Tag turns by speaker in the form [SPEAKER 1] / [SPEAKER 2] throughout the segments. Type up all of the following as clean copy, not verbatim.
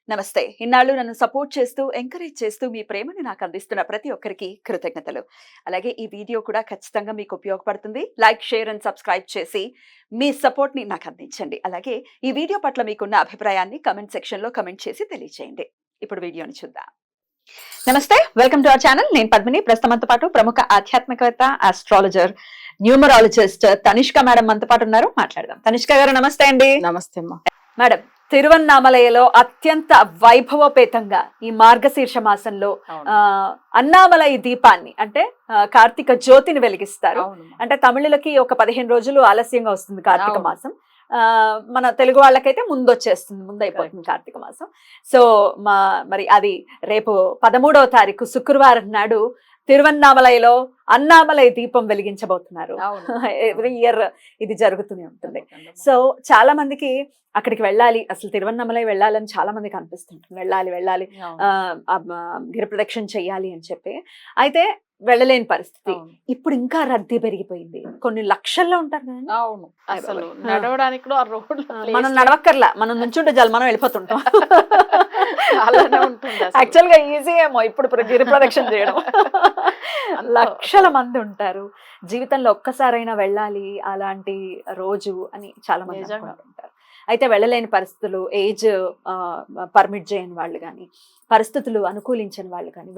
[SPEAKER 1] నమస్తే. ఇన్నాళ్ళు నన్ను సపోర్ట్ చేస్తూ, ఎంకరేజ్ చేస్తూ మీ ప్రేమని నాకు అందిస్తున్న ప్రతి ఒక్కరికి కృతజ్ఞతలు. అలాగే ఈ వీడియో కూడా ఖచ్చితంగా మీకు ఉపయోగపడుతుంది. లైక్, షేర్ అండ్ సబ్స్క్రైబ్ చేసి మీ సపోర్ట్‌ని నాకు అందించండి. అలాగే ఈ వీడియో పట్ల మీకున్న అభిప్రాయాన్ని కామెంట్ సెక్షన్‌లో కామెంట్ చేసి తెలియజేయండి. ఇప్పుడు వీడియోని చూద్దాం. నమస్తే. Welcome to our channel. నేను పద్మిని. ప్రస్తుతం మనతో పాటు ప్రముఖ ఆధ్యాత్మికవేత్త, ఆస్ట్రాలజర్, న్యూమరాలజిస్ట్ తనిష్క మేడం మనతో పాటు ఉన్నారు. మాట్లాడదాం. తనిష్క గారు నమస్తే అండి.
[SPEAKER 2] నమస్తే అమ్మా.
[SPEAKER 1] మేడం, తిరువన్నామలయలో అత్యంత వైభవపేతంగా ఈ మార్గశీర్ష మాసంలో అన్నామలై దీపాన్ని అంటే కార్తీక జ్యోతిని వెలిగిస్తారు. అంటే తమిళులకి ఒక 15 రోజులు ఆలస్యంగా వస్తుంది కార్తీక మాసం. మన తెలుగు వాళ్ళకైతే ముందు అయిపోతుంది కార్తీక మాసం. సో మరి అది రేపు 13వ తారీఖు శుక్రవారం నాడు తిరువన్నామలైలో అన్నామలై దీపం వెలిగించబోతున్నారు. ఎవ్రీ ఇయర్ ఇది జరుగుతూనే ఉంటుంది. సో చాలా మందికి అక్కడికి వెళ్ళాలి, అసలు తిరువన్నామలై వెళ్ళాలని చాలా మందికి అనిపిస్తుంటుంది. వెళ్ళాలి గిరి ప్రదక్షిణ చెయ్యాలి అని చెప్పి. అయితే వెళ్ళలేని పరిస్థితి. ఇప్పుడు ఇంకా రద్దీ పెరిగిపోయింది. కొన్ని లక్షల్లో ఉంటారు కదా.
[SPEAKER 2] అవును, అసలు నడవడానికి కూడా
[SPEAKER 1] మనం నడవక్కర్లా, మనం నుంచుంటే చాలు, మనం వెళ్ళిపోతుంటాం.
[SPEAKER 2] యాక్చువల్
[SPEAKER 1] గా ఈజీ ఏమో ఇప్పుడు గిరి ప్రదక్షిణ చేయడం. లక్షల మంది ఉంటారు. జీవితంలో ఒక్కసారైనా వెళ్ళాలి అలాంటి రోజు అని చాలా మంది ఉంటారు. అయితే వెళ్ళలేని పరిస్థితులు, ఏజ్ పర్మిట్ చేయని వాళ్ళు కానీ, పరిస్థితులు అనుకూలించని వాళ్ళు కానీ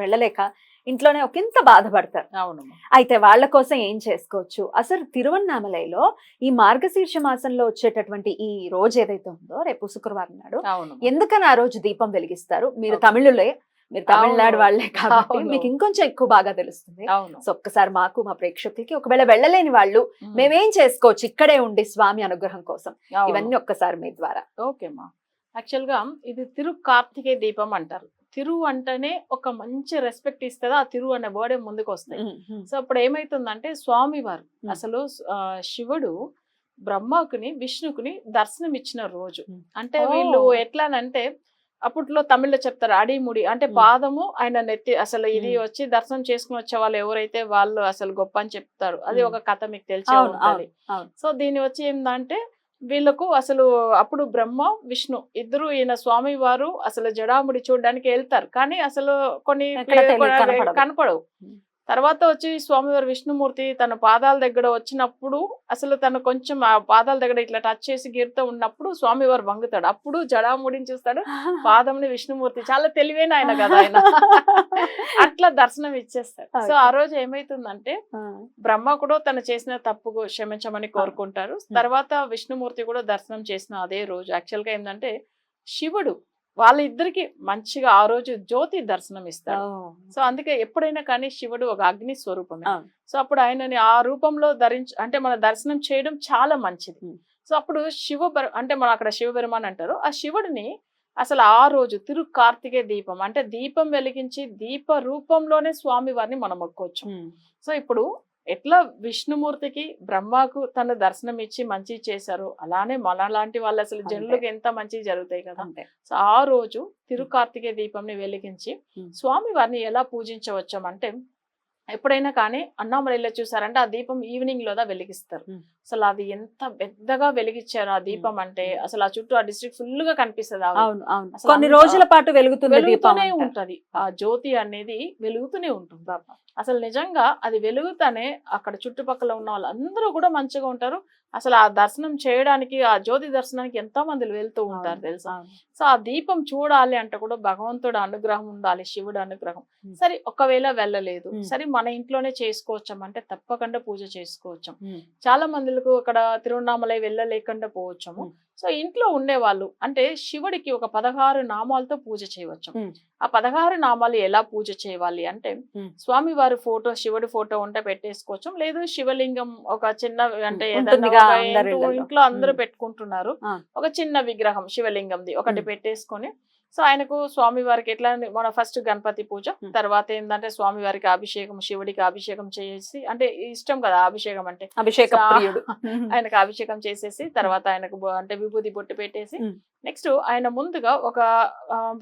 [SPEAKER 1] వెళ్ళలేక ఇంట్లోనే ఒకంత బాధపడతారు.
[SPEAKER 2] అవును.
[SPEAKER 1] అయితే వాళ్ళ కోసం ఏం చేసుకోవచ్చు? అసలు తిరువన్నామలైలో ఈ మార్గశీర్ష మాసంలో వచ్చేటటువంటి ఈ రోజు ఏదైతే ఉందో రేపు శుక్రవారం నాడు, ఎందుకని ఆ రోజు దీపం వెలిగిస్తారు? మీరు తమిళులే, మీరు తమిళనాడు వాళ్ళే కాబట్టి మీకు ఇంకొంచెం ఎక్కువ బాగా తెలుస్తుంది. సో ఒక్కసారి మాకు, మా ప్రేక్షకులకి, ఒకవేళ వెళ్ళలేని వాళ్ళు మేమేం చేసుకోవచ్చు ఇక్కడే ఉండి స్వామి అనుగ్రహం కోసం, ఇవన్నీ ఒక్కసారి మీ ద్వారా.
[SPEAKER 2] ఓకేమ్మా. యాక్చువల్ గా ఇది తిరు కార్తికేయ దీపం అంటారు. తిరు అంటేనే ఒక మంచి రెస్పెక్ట్ ఇస్తుంది. ఆ తిరు అనే వర్డే ముందుకు వస్తాయి. సో అప్పుడు ఏమైతుందంటే స్వామివారు అసలు శివుడు బ్రహ్మకుని విష్ణుకుని దర్శనం ఇచ్చిన రోజు. అంటే వీళ్ళు ఎట్లానంటే అప్పట్లో తమిళ్లో చెప్తారు అడిముడి అంటే పాదము ఆయన నెత్తి, అసలు ఇది వచ్చి దర్శనం చేసుకుని వచ్చే వాళ్ళు ఎవరైతే వాళ్ళు అసలు గొప్ప అని చెప్తారు. అది ఒక కథ మీకు తెలిసే ఉంటది. సో దీని వచ్చి ఏంటంటే వీళ్ళకు అసలు అప్పుడు బ్రహ్మ విష్ణు ఇద్దరు, ఈయన స్వామి వారు అసలు జడాముడి చూడడానికి వెళ్తారు, కానీ అసలు కొన్ని కనపడవు. తర్వాత వచ్చి స్వామివారు విష్ణుమూర్తి తన పాదాల దగ్గర వచ్చినప్పుడు అసలు తను కొంచెం ఆ పాదాల దగ్గర ఇట్లా టచ్ చేసి గీరుతూ ఉన్నప్పుడు స్వామివారు వంగుతాడు. అప్పుడు జడాముడిని చూస్తాడు, పాదంని విష్ణుమూర్తి. చాలా తెలివైన ఆయన కదా ఆయన. అట్లా దర్శనం ఇచ్చేస్తాడు. సో ఆ రోజు ఏమైతుందంటే బ్రహ్మ కూడా తను చేసిన తప్పు క్షమించమని కోరుకుంటారు. తర్వాత విష్ణుమూర్తి కూడా దర్శనం చేసిన అదే రోజు. యాక్చువల్ గా ఏంటంటే శివుడు వాళ్ళిద్దరికి మంచిగా ఆ రోజు జ్యోతి దర్శనం ఇస్తాడు. సో అందుకే ఎప్పుడైనా కానీ శివుడు ఒక అగ్ని స్వరూపమే. సో అప్పుడు ఆయనని ఆ రూపంలో అంటే మన దర్శనం చేయడం చాలా మంచిది. సో అప్పుడు అంటే మన అక్కడ శివబెరుమాన్ అంటారు. ఆ శివుడిని అసలు ఆ రోజు తిరు కార్తికేయ దీపం అంటే దీపం వెలిగించి దీప రూపంలోనే స్వామి వారిని మనం మొక్కోవచ్చు. సో ఇప్పుడు ఎట్లా విష్ణుమూర్తికి బ్రహ్మకు తన దర్శనం ఇచ్చి మంచి చేశారు, అలానే మనలాంటి వాళ్ళు అసలు జనులకు ఎంత మంచి జరుగుతాయి కదా. సో ఆ రోజు తిరు కార్తికేయ దీపంని వెలిగించి స్వామి వారిని ఎలా పూజించవచ్చామంటే, ఎప్పుడైనా కానీ అన్నామలైలో చూసారంటే ఆ దీపం ఈవినింగ్ లోదా వెలిగిస్తారు. అసలు అది ఎంత పెద్దగా వెలిగించారు ఆ దీపం అంటే అసలు ఆ చుట్టూ ఆ డిస్ట్రిక్ట్ ఫుల్ గా కనిపిస్తుంది.
[SPEAKER 1] కొన్ని రోజుల పాటు వెలుగుతూనే
[SPEAKER 2] ఉంటది. ఆ జ్యోతి అనేది వెలుగుతూనే ఉంటుంది. అసలు నిజంగా అది వెలుగుతానే అక్కడ చుట్టుపక్కల ఉన్న వాళ్ళందరూ కూడా మంచిగా ఉంటారు. అసలు ఆ దర్శనం చేయడానికి, ఆ జ్యోతి దర్శనానికి ఎంతో మంది వెళ్తూ ఉంటారు తెలుసా. సో ఆ దీపం చూడాలి అంటే కూడా భగవంతుడు అనుగ్రహం ఉండాలి, శివుడు అనుగ్రహం. సరే ఒకవేళ వెళ్ళలేదు, సరే మన ఇంట్లోనే చేసుకోవచ్చామంటే తప్పకుండా పూజ చేసుకోవచ్చాం. చాలా మందిలకు అక్కడ తిరువన్నామలై వెళ్ళలేకుండా పోవచ్చాము. సో ఇంట్లో ఉండేవాళ్ళు అంటే శివుడికి ఒక 16 నామాలతో పూజ చేయవచ్చు. ఆ 16 నామాలు ఎలా పూజ చేయాలి అంటే స్వామి వారి ఫోటో, శివుడి ఫోటో ఉంటే పెట్టేసుకోవచ్చు. లేదు శివలింగం ఒక చిన్న అంటే ఇంట్లో అందరూ పెట్టుకుంటున్నారు, ఒక చిన్న విగ్రహం శివలింగంది ఒకటి పెట్టేసుకొని, సో ఆయనకు స్వామి వారికి ఎట్లా మన ఫస్ట్ గణపతి పూజ, తర్వాత ఏంటంటే స్వామి వారికి అభిషేకం, శివుడికి అభిషేకం చేసి, అంటే ఇష్టం కదా అభిషేకం అంటే, ఆయనకు అభిషేకం చేసేసి తర్వాత ఆయనకు అంటే విభూతి బొట్టు పెట్టేసి నెక్స్ట్ ఆయన ముందుగా ఒక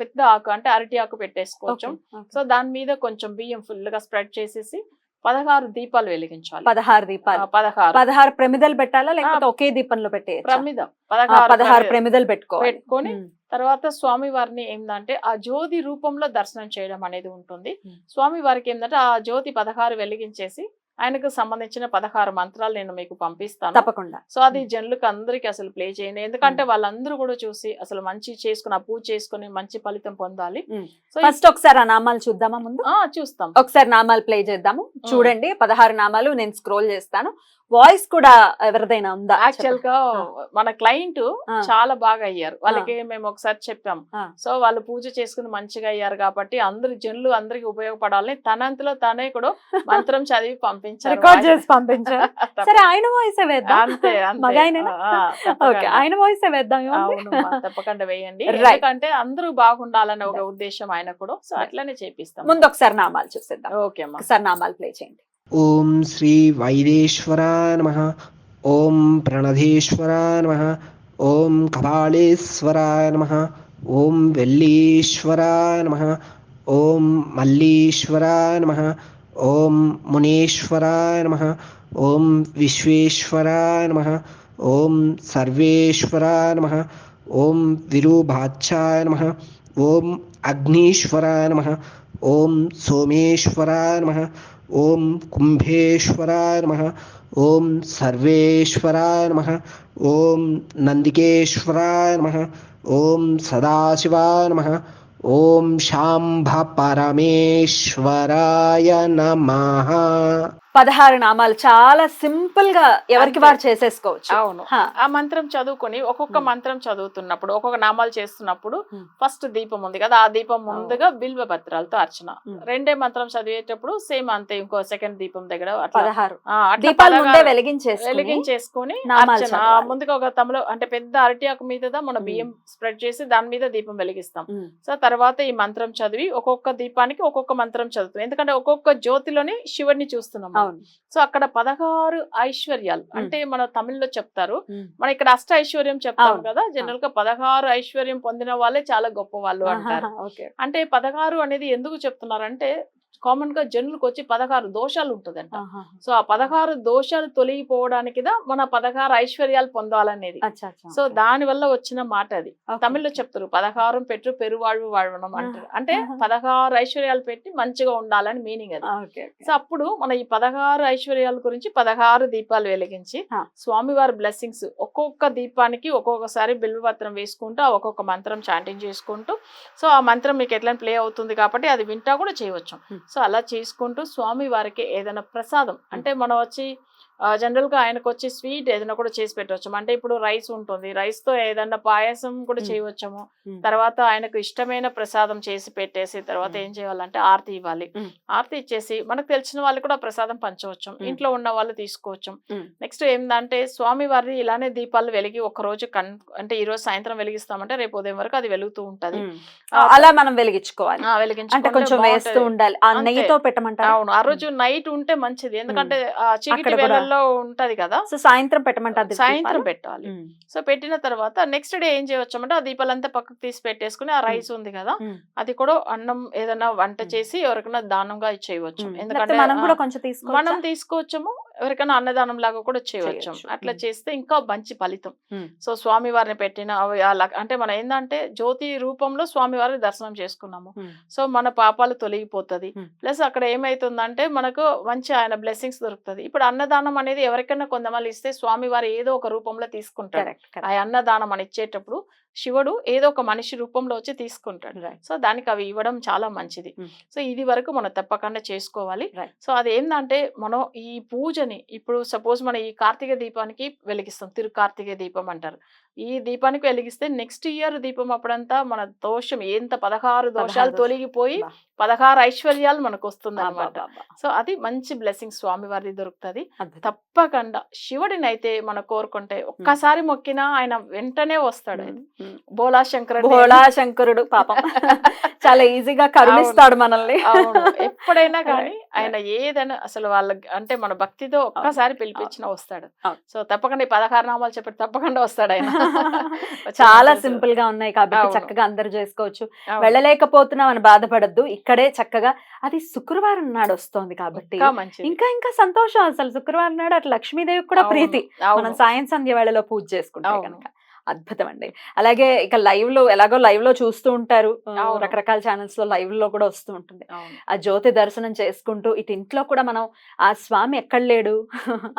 [SPEAKER 2] పెద్ద ఆకు అంటే అరటి ఆకు పెట్టేసుకోవచ్చు. సో దాని మీద కొంచెం బియ్యం ఫుల్ గా స్ప్రెడ్ చేసేసి 16 దీపాలు వెలిగించాలి.
[SPEAKER 1] 16 దీపాలు, 16 ప్రమిదలు పెట్టాలా లేకపోతే ఒకే దీపంలో పెట్టే
[SPEAKER 2] ప్రమిద
[SPEAKER 1] 16 ప్రమిదలు
[SPEAKER 2] పెట్టుకొని తర్వాత స్వామి వారిని ఏంటంటే ఆ జ్యోతి రూపంలో దర్శనం చేయడం అనేది ఉంటుంది. స్వామి వారికి ఏంటంటే ఆ జ్యోతి 16 వెలిగించేసి ఆయనకు సంబంధించిన 16 మంత్రాలు నేను మీకు పంపిస్తాను
[SPEAKER 1] తప్పకుండా.
[SPEAKER 2] సో అది జనులకు అందరికి అసలు ప్లే చేయండి, ఎందుకంటే వాళ్ళందరూ కూడా చూసి అసలు మంచి చేసుకుని ఆ పూజ చేసుకుని మంచి ఫలితం పొందాలి.
[SPEAKER 1] సో ఫస్ట్ ఒకసారి ఆ నామాలు చూద్దామా? ముందు
[SPEAKER 2] చూస్తాం,
[SPEAKER 1] ఒకసారి నామాలు ప్లే చేద్దాము. చూడండి 16 నామాలు నేను స్క్రోల్ చేస్తాను. వాయిస్ కూడా ఎవరిదైనా ఉందా?
[SPEAKER 2] యాక్చువల్ గా మన క్లయింట్ చాలా బాగా అయ్యారు, వాళ్ళకి మేము ఒకసారి చెప్పాము. సో వాళ్ళు పూజ చేసుకుని మంచిగా అయ్యారు కాబట్టి అందరు జనులు అందరికి ఉపయోగపడాలని తనంతలో తనే కూడా మంత్రం చదివి పంపించారు,
[SPEAKER 1] రికార్డ్ చేసి పంపించారు. సరే ఆయన వాయిస్ వేద్దాం.
[SPEAKER 2] అంతే
[SPEAKER 1] ఆయన వాయిస్ వేద్దాం.
[SPEAKER 2] తప్పకుండా వేయండి, ఎందుకంటే అందరూ బాగుండాలనే ఒక ఉద్దేశం ఆయన కూడా. సో అట్లనే చేపిస్తాం.
[SPEAKER 1] ముందు ఒకసారి నామాలు చూసేద్దాం.
[SPEAKER 2] ఓకే అమ్మా,
[SPEAKER 1] ఒకసారి నామాలు ప్లే చేయండి.
[SPEAKER 3] ఓం శ్రీ వైదేశ్వరాయ నమః. ఓం ప్రణధేశ్వరాయ నమః. ఓం కపాళేశ్వరాయ నమః. ఓం వెల్లీశ్వరాయ నమః. ఓం మల్లీశ్వరాయ నమః. ఓం మునీశ్వరాయ నమః. ఓం విశ్వేశ్వరాయ నమః. ఓం సర్వేశ్వరాయ నమః. ఓం విరూపాక్షాయ నమః. ఓం అగ్నీశ్వరాయ నమః. ఓం సోమేశ్వరాయ నమః. ఓం కుంభేశ్వరాయ నమః. ఓం సర్వేశ్వరాయ నమః. ఓం నందికేశ్వరాయ నమః. ఓం సదాశివాయ నమః. ఓం శాంభ పరమేశ్వరాయ నమః.
[SPEAKER 1] 16 నామాలు చాలా సింపుల్ గా ఎవరికి వారు చేసేసుకోవచ్చు.
[SPEAKER 2] అవును, ఆ మంత్రం చదువుకొని ఒక్కొక్క మంత్రం చదువుతున్నప్పుడు ఒక్కొక్క నామాలు చేస్తున్నప్పుడు ఫస్ట్ దీపం ఉంది కదా, ఆ దీపం ముందుగా బిల్వ పత్రాలతో అర్చన, రెండే మంత్రం చదివేటప్పుడు సేమ్ అంతే ఇంకో సెకండ్ దీపం దగ్గర
[SPEAKER 1] 16
[SPEAKER 2] వెలిగించేసుకొని ముందుగా ఒక తమలో అంటే పెద్ద అరటియాకు మీద మన బియ్యం స్ప్రెడ్ చేసి దాని మీద దీపం వెలిగిస్తాం. సో తర్వాత ఈ మంత్రం చదివి ఒక్కొక్క దీపానికి ఒక్కొక్క మంత్రం చదువుతాం, ఎందుకంటే ఒక్కొక్క జ్యోతిలోని శివుడిని చూస్తున్నాం. సో అక్కడ 16 ఐశ్వర్యాలు అంటే మన తమిళ్లో చెప్తారు, మన ఇక్కడ అష్ట ఐశ్వర్యం చెప్తాం కదా, జనరల్ గా 16 ఐశ్వర్యం పొందిన వాళ్ళే చాలా గొప్ప వాళ్ళు అంటారు. అంటే 16 అనేది ఎందుకు చెప్తున్నారంటే కామన్ గా జనులకు వచ్చి 16 దోషాలు ఉంటదంట. సో ఆ 16 దోషాలు తొలగిపోవడానికి మన 16 ఐశ్వర్యాలు పొందాలనేది. సో దాని వల్ల వచ్చిన మాట అది. తమిళ్లో చెప్తారు 16 పెట్టు పెరువాళ్ళు వాడడం అంటారు, అంటే 16 ఐశ్వర్యాలు పెట్టి మంచిగా ఉండాలని మీనింగ్ అది. సో అప్పుడు మన ఈ 16 ఐశ్వర్యాల గురించి 16 దీపాలు వెలిగించి స్వామివారి బ్లెస్సింగ్స్ ఒక్కొక్క దీపానికి ఒక్కొక్కసారి బిల్వపత్రం వేసుకుంటూ ఒక్కొక్క మంత్రం చాంటింగ్ చేసుకుంటూ, సో ఆ మంత్రం మీకు ఎట్లా ప్లే అవుతుంది కాబట్టి అది వింటా కూడా చేయవచ్చు. సో అలా చేసుకుంటూ స్వామి వారికి ఏదైనా ప్రసాదం అంటే మనం వచ్చి జనరల్ గా ఆయనకు వచ్చి స్వీట్ ఏదైనా కూడా చేసి పెట్టవచ్చు. అంటే ఇప్పుడు రైస్ ఉంటుంది, రైస్ తో ఏదైనా పాయసం కూడా చేయవచ్చము. తర్వాత ఆయనకు ఇష్టమైన ప్రసాదం చేసి పెట్టేసి తర్వాత ఏం చేయాలంటే ఆరతి ఇవ్వాలి. ఆరతి ఇచ్చేసి మనకు తెలిసిన వాళ్ళు కూడా ప్రసాదం పంచవచ్చు, ఇంట్లో ఉన్న వాళ్ళు తీసుకోవచ్చు. నెక్స్ట్ ఏంటంటే స్వామి వారి ఇలానే దీపాలు వెలిగి ఒక రోజు అంటే ఈ రోజు సాయంత్రం వెలిగిస్తామంటే రేపు ఉదయం వరకు అది వెలుగుతూ ఉంటది.
[SPEAKER 1] అలా మనం వెలిగించుకోవాలి,
[SPEAKER 2] ఉండాలి. అవును, ఆ రోజు నైట్ ఉంటే మంచిది, ఎందుకంటే చీకటి వేళల్లో ఉంటది కదా.
[SPEAKER 1] సో సాయంత్రం పెట్టమంటారు,
[SPEAKER 2] సాయంత్రం పెట్టాలి. సో పెట్టిన తర్వాత నెక్స్ట్ డే ఏం చేయవచ్చు అంటే ఆ దీపాలంతా పక్కకు తీసి పెట్టేసుకుని ఆ రైస్ ఉంది కదా అది కూడా అన్నం ఏదైనా వంట చేసి ఎవరికైనా దానంగా ఇచ్చేయవచ్చు, ఎందుకంటే మనం తీసుకోవచ్చము, ఎవరికైనా అన్నదానం లాగా కూడా చేయవచ్చు. అట్లా చేస్తే ఇంకా మంచి ఫలితం. సో స్వామి వారిని పెట్టిన అంటే మనం ఏంటంటే జ్యోతి రూపంలో స్వామి వారిని దర్శనం చేసుకున్నాము, సో మన పాపాలు తొలగిపోతుంది. ప్లస్ అక్కడ ఏమైతుందంటే మనకు మంచి ఆయన బ్లెస్సింగ్స్ దొరుకుతుంది. ఇప్పుడు అన్నదానం అనేది ఎవరికైనా కొంతమంది ఇస్తే స్వామి వారు ఏదో ఒక రూపంలో తీసుకుంటారు. ఆ అన్నదానం అని ఇచ్చేటప్పుడు శివుడు ఏదో ఒక మనిషి రూపంలో వచ్చి తీసుకుంటాడు. సో దానికి అవి ఇవ్వడం చాలా మంచిది. సో ఇది వరకు మనం తప్పకుండా చేసుకోవాలి. సో అది ఏంటంటే మనం ఈ పూజని ఇప్పుడు సపోజ్ మనం ఈ కార్తీక దీపానికి వెలిగిస్తాం, తిరు కార్తీక దీపం అంటారు. ఈ దీపానికి వెలిగిస్తే నెక్స్ట్ ఇయర్ దీపం అప్పుడంతా మన దోషం ఎంత 16 దోషాలు తొలగిపోయి 16 ఐశ్వర్యాలు మనకు వస్తుంది అనమాట. సో అది మంచి బ్లెస్సింగ్ స్వామి వారి దొరుకుతుంది. తప్పకుండా శివుడిని అయితే మనం కోరుకుంటే ఒక్కసారి మొక్కినా ఆయన వెంటనే వస్తాడు. బోలా
[SPEAKER 1] శంకరుడు పాపం చాలా ఈజీగా కరుణిస్తాడు మనల్ని.
[SPEAKER 2] ఎప్పుడైనా కానీ ఆయన ఏదైనా అసలు వాళ్ళ అంటే మన భక్తితో ఒక్కసారి పిలిపించినా వస్తాడు. సో తప్పకుండా 16 నామాలు చెప్పి తప్పకుండా వస్తాడు ఆయన.
[SPEAKER 1] చాలా సింపుల్ గా ఉన్నాయి కాబట్టి
[SPEAKER 2] అవును.
[SPEAKER 1] చక్కగా అందరు చేసుకోవచ్చు.
[SPEAKER 2] అవును.
[SPEAKER 1] వెళ్ళలేకపోతున్నాం అని బాధపడద్దు, ఇక్కడే చక్కగా అది శుక్రవారం నాడు వస్తోంది కాబట్టి
[SPEAKER 2] ఇంకా మంచిది.
[SPEAKER 1] ఇంకా ఇంకా సంతోషం. అసలు శుక్రవారం నాడు అట్లా లక్ష్మీదేవికి కూడా
[SPEAKER 2] అవును,
[SPEAKER 1] ప్రీతి.
[SPEAKER 2] అవును.
[SPEAKER 1] మనం సాయం సంధ్య వేళలో పూజ చేసుకుంటే
[SPEAKER 2] అవును.
[SPEAKER 1] కనుక అద్భుతం అండి. అలాగే ఇక లైవ్ లో ఎలాగో లైవ్ లో చూస్తూ ఉంటారు,
[SPEAKER 2] అవును.
[SPEAKER 1] రకరకాల ఛానల్స్ లో లైవ్ లో కూడా వస్తూ ఉంటుంది.
[SPEAKER 2] అవును.
[SPEAKER 1] ఆ జ్యోతి దర్శనం చేసుకుంటూ ఇటు ఇంట్లో కూడా మనం ఆ స్వామి ఎక్కడ లేడు,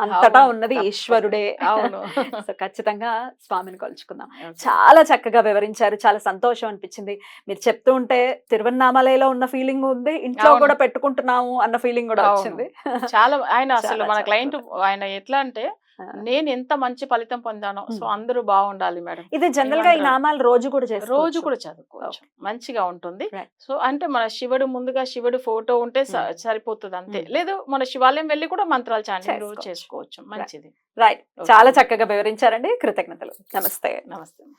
[SPEAKER 1] అంతటా
[SPEAKER 2] అవును,
[SPEAKER 1] ఉన్నది
[SPEAKER 2] తప్పకుండా.
[SPEAKER 1] ఈశ్వరుడే.
[SPEAKER 2] అవును.
[SPEAKER 1] సో ఖచ్చితంగా స్వామిని కొలుచుకుందాం.
[SPEAKER 2] ఓకే.
[SPEAKER 1] చాలా చక్కగా వివరించారు, చాలా సంతోషం అనిపించింది. మీరు చెప్తూ ఉంటే తిరువన్నామలలో ఉన్న ఫీలింగ్ ఉంది, ఇంట్లో
[SPEAKER 2] అవును.
[SPEAKER 1] కూడా పెట్టుకుంటున్నాము అన్న ఫీలింగ్ కూడా
[SPEAKER 2] అవును.
[SPEAKER 1] వచ్చింది.
[SPEAKER 2] చాలా ఆయన అసలు
[SPEAKER 1] చాలా
[SPEAKER 2] మన
[SPEAKER 1] చాలా
[SPEAKER 2] క్లయింట్
[SPEAKER 1] అద్భుతం.
[SPEAKER 2] ఆయన ఎట్లా అంటే
[SPEAKER 1] ఆ.
[SPEAKER 2] నేను ఎంత మంచి ఫలితం పొందానో, సో అందరూ బాగుండాలి మేడం.
[SPEAKER 1] ఇది జనరల్ గా ఈ
[SPEAKER 2] ఏమంటారు?
[SPEAKER 1] నామాలు రోజు కూడా
[SPEAKER 2] రోజు
[SPEAKER 1] చేసుకోవచ్చు.
[SPEAKER 2] కూడా చదువుకోవచ్చు, మంచిగా ఉంటుంది.
[SPEAKER 1] Right.
[SPEAKER 2] సో అంటే మన శివుడు ముందుగా శివుడు ఫోటో ఉంటే సరిపోతుంది అంతే. లేదు మన శివాలయం వెళ్ళి కూడా మంత్రాలు చాంటింగ్
[SPEAKER 1] చేసుకోవచ్చు.
[SPEAKER 2] చేసుకోవచ్చు, మంచిది.
[SPEAKER 1] Right,
[SPEAKER 2] Okay.
[SPEAKER 1] చాలా చక్కగా వివరించారండి. కృతజ్ఞతలు. నమస్తే.
[SPEAKER 2] నమస్తే.